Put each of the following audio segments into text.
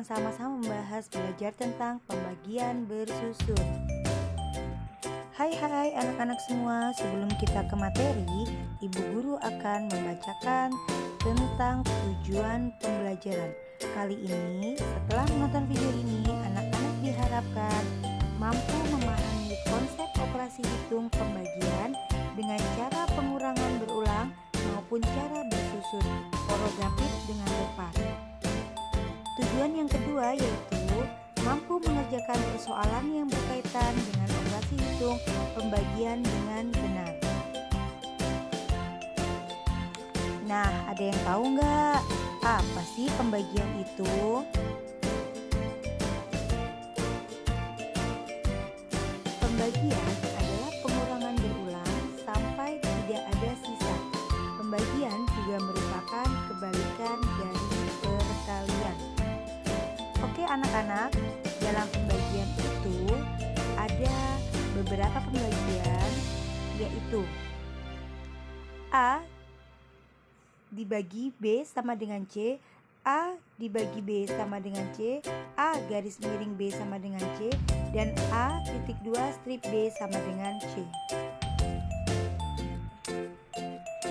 sama-sama membahas belajar tentang pembagian bersusun. Hai anak-anak semua, sebelum kita ke materi, Ibu Guru akan membacakan tentang tujuan pembelajaran. Kali ini, setelah menonton video ini, anak-anak diharapkan mampu memahami konsep operasi hitung pembagian dengan cara pengurangan berulang maupun cara bersusun orogatif dengan tepat. Tujuan yang kedua yaitu mampu mengerjakan persoalan yang berkaitan dengan operasi hitung pembagian dengan benar. Nah, ada yang tahu nggak apa sih pembagian itu? Pembagian adalah pengurangan berulang sampai tidak ada sisa. Pembagian juga merupakan kebalikan dari perkalian. Oke anak-anak, dalam pembagian itu ada beberapa pembagian, yaitu A dibagi B sama dengan C, A dibagi B sama dengan C, A garis miring B sama dengan C, dan A titik 2 strip B sama dengan C.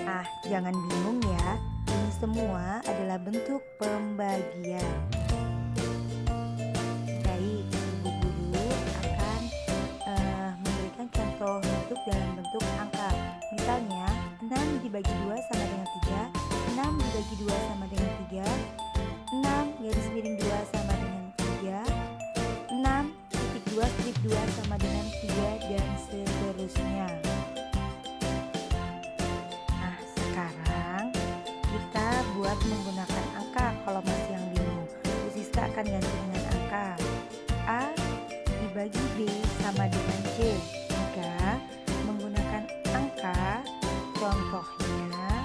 Nah, jangan bingung ya, ini semua adalah bentuk pembagian. Baik, Ibu Guru akan memberikan contoh bentuk dalam bentuk angka. Misalnya, 6 dibagi 2 sama dengan 3, 6 dibagi 2 sama dengan 3, 6 garis miring 2 sama dengan 3, 6 titik 2 strip 2 sama dengan 3, dan seterusnya. Nah, sekarang kita buat menggunakan angka. Kalau masih yang bingung, Bu Siska akan ganti dengan angka. A dibagi B sama dengan C. Jika menggunakan angka, contohnya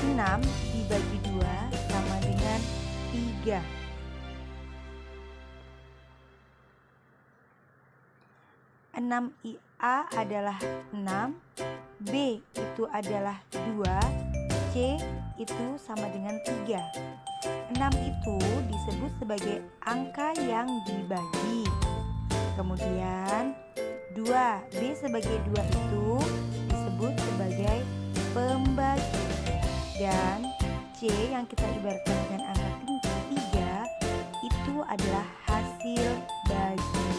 6 dibagi 2 sama dengan 3. 6 A adalah 6, B itu adalah 2, C itu sama dengan 3. 6 itu disebut sebagai angka yang dibagi. Kemudian 2, B sebagai 2 itu disebut sebagai pembagi. Dan C yang kita ibaratkan dengan angka 3 itu adalah hasil bagi.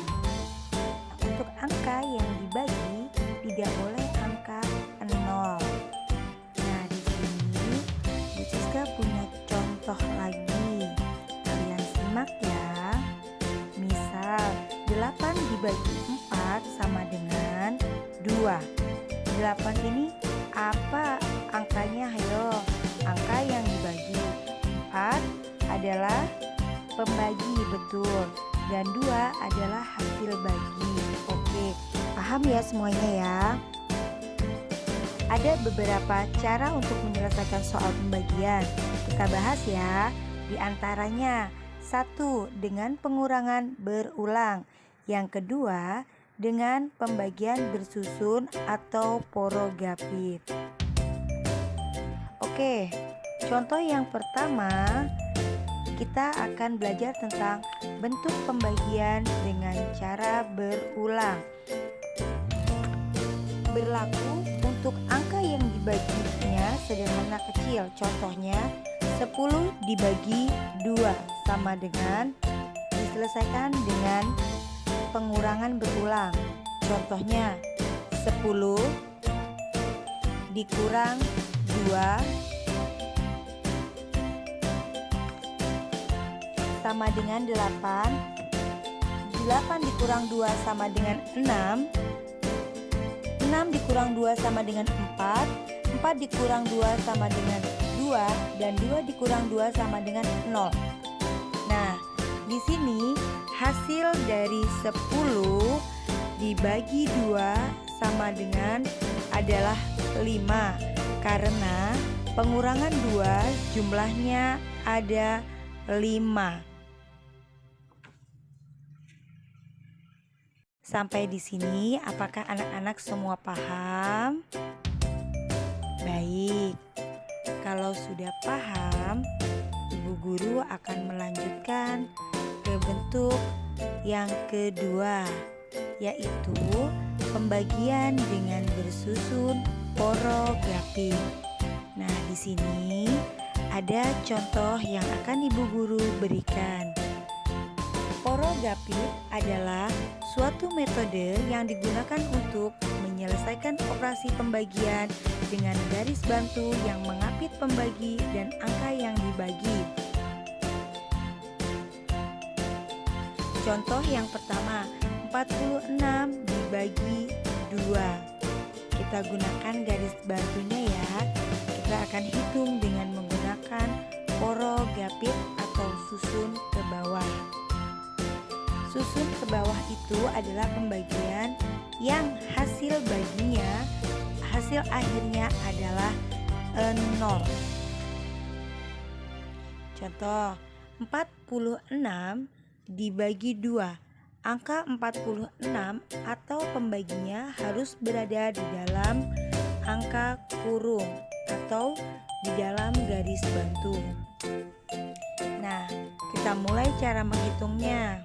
Untuk angka yang dibagi tidak boleh angka 0. Nah, di sini Bu Siska punya contoh lagi. Kalian simak ya. Misal 8 dibagi 4 sama dengan 2. 8 ini apa angkanya? Ayo, angka yang dibagi. 4 adalah pembagi, betul. Dan 2 adalah hasil bagi. Oke, paham ya semuanya ya? Ada beberapa cara untuk menyelesaikan soal pembagian. Kita bahas ya. Di antaranya, 1. Dengan pengurangan berulang. Yang kedua, dengan pembagian bersusun atau porogatif. Oke, contoh yang pertama, kita akan belajar tentang bentuk pembagian dengan cara berulang. Berlaku untuk angka yang dibaginya sederhana kecil. Contohnya 10 dibagi 2 sama dengan diselesaikan dengan pengurangan berulang. Contohnya 10 dikurang 2 sama dengan 8. 8 dikurang 2 sama dengan 6. 6 dikurang 2 sama dengan 4. 4 dikurang 2 sama dengan 2. Dan 2 dikurang 2 sama dengan 0. Nah, di sini hasil dari 10 dibagi 2 sama dengan adalah 5. Karena pengurangan 2 jumlahnya ada 5. Sampai di sini, apakah anak-anak semua paham? Baik, kalau sudah paham, Ibu Guru akan melanjutkan ke bentuk yang kedua, yaitu pembagian dengan bersusun porografik. Nah, di sini ada contoh yang akan Ibu Guru berikan. Porografik adalah suatu metode yang digunakan untuk menyelesaikan operasi pembagian dengan garis bantu yang mengapit pembagi dan angka yang dibagi. Contoh yang pertama, 46 dibagi 2. Kita gunakan garis bantunya ya. Kita akan hitung dengan menggunakan porografik atau susun ke bawah. Susun ke bawah itu adalah pembagian yang hasil akhirnya adalah 0. Contoh, 46 dibagi 2. Angka 46 atau pembaginya harus berada di dalam angka kurung atau di dalam garis bantu. Nah, kita mulai cara menghitungnya.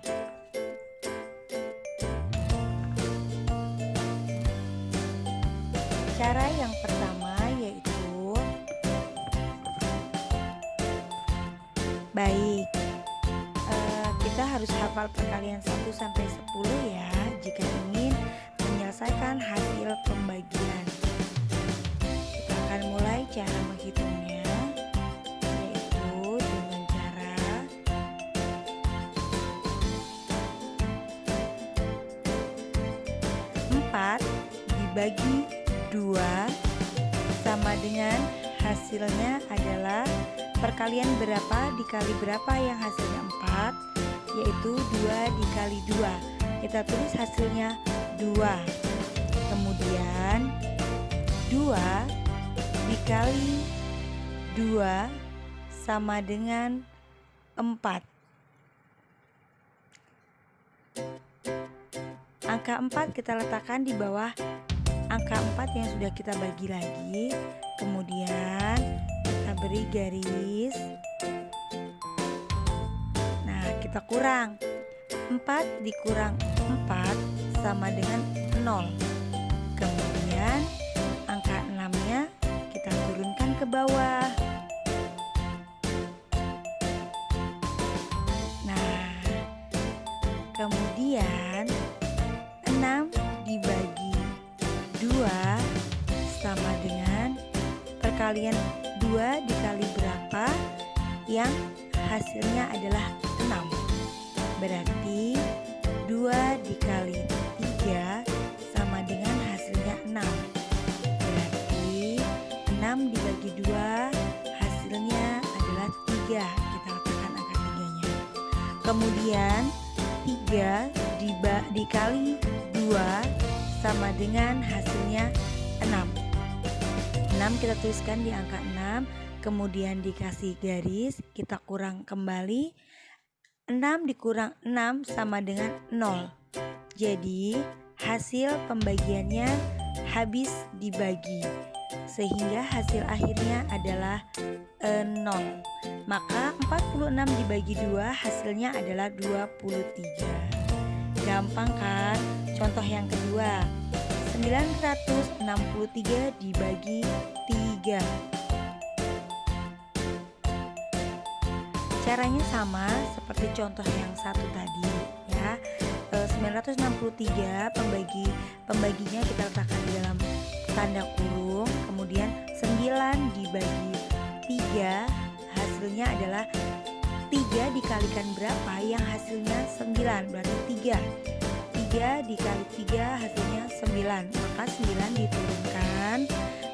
Cara yang pertama yaitu kita harus hafal perkalian 1 sampai 10 ya jika ingin menyelesaikan hasil pembagian. Kita akan mulai cara menghitungnya, yaitu dengan cara empat dibagi 2 sama dengan hasilnya adalah perkalian berapa dikali berapa yang hasilnya 4, yaitu 2 dikali 2. Kita tulis hasilnya 2. Kemudian 2 dikali 2 sama dengan 4. Angka 4 kita letakkan di bawah angka 4 yang sudah kita bagi lagi. Kemudian kita beri garis. Nah, kita kurang. 4 dikurang 4 sama dengan 0. Kemudian angka 6-nya kita turunkan ke bawah. Nah, kemudian 6 dibagi 2 sama dengan perkalian 2 dikali berapa yang hasilnya adalah 6. Berarti 2 dikali 3 sama dengan hasilnya 6. Berarti 6 dibagi 2 hasilnya adalah 3. Kita letakkan angka 3-nya. Kemudian 3 dikali 2 sama dengan hasilnya 6. 6 kita tuliskan di angka 6, kemudian dikasih garis, kita kurang kembali. 6 dikurang 6 sama dengan 0. Jadi hasil pembagiannya habis dibagi, sehingga hasil akhirnya adalah 0. Maka 46 dibagi 2 hasilnya adalah 23. Gampang kan? Contoh yang kedua, 963 dibagi 3. Caranya sama seperti contoh yang satu tadi ya. 963 pembaginya kita letakkan di dalam tanda kurung, kemudian 9 dibagi 3 hasilnya adalah 3 dikalikan berapa yang hasilnya 9, berarti 3. 3 dikali 3 hasilnya 9, maka 9 diturunkan.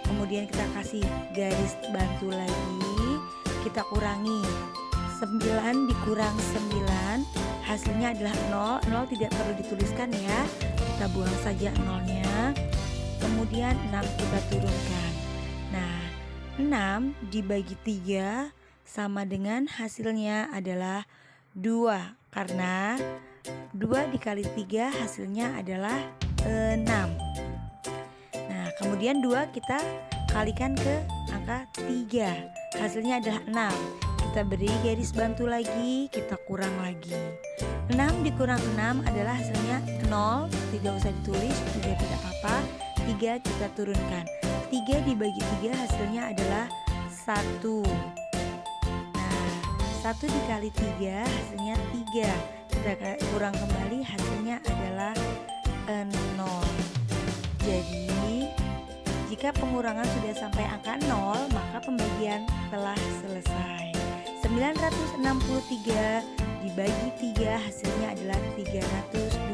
Kemudian kita kasih garis bantu lagi, kita kurangi. 9 dikurang 9 hasilnya adalah 0. 0 tidak perlu dituliskan ya, kita buang saja 0-nya. Kemudian 6 kita turunkan. Nah, 6 dibagi 3 sama dengan hasilnya adalah 2, karena 2 dikali 3 hasilnya adalah 6. Nah, kemudian 2 kita kalikan ke angka 3. Hasilnya adalah 6. Kita beri garis bantu lagi, kita kurang lagi. 6 dikurang 6 adalah hasilnya 0. Tidak usah ditulis, juga tidak apa-apa. 3 kita turunkan. 3 dibagi 3 hasilnya adalah 1. Nah, 1 dikali 3 hasilnya 3. Kita kurang kembali, hasilnya adalah 0. Jadi jika pengurangan sudah sampai angka 0, maka pembagian telah selesai. 963 dibagi 3 hasilnya adalah 320.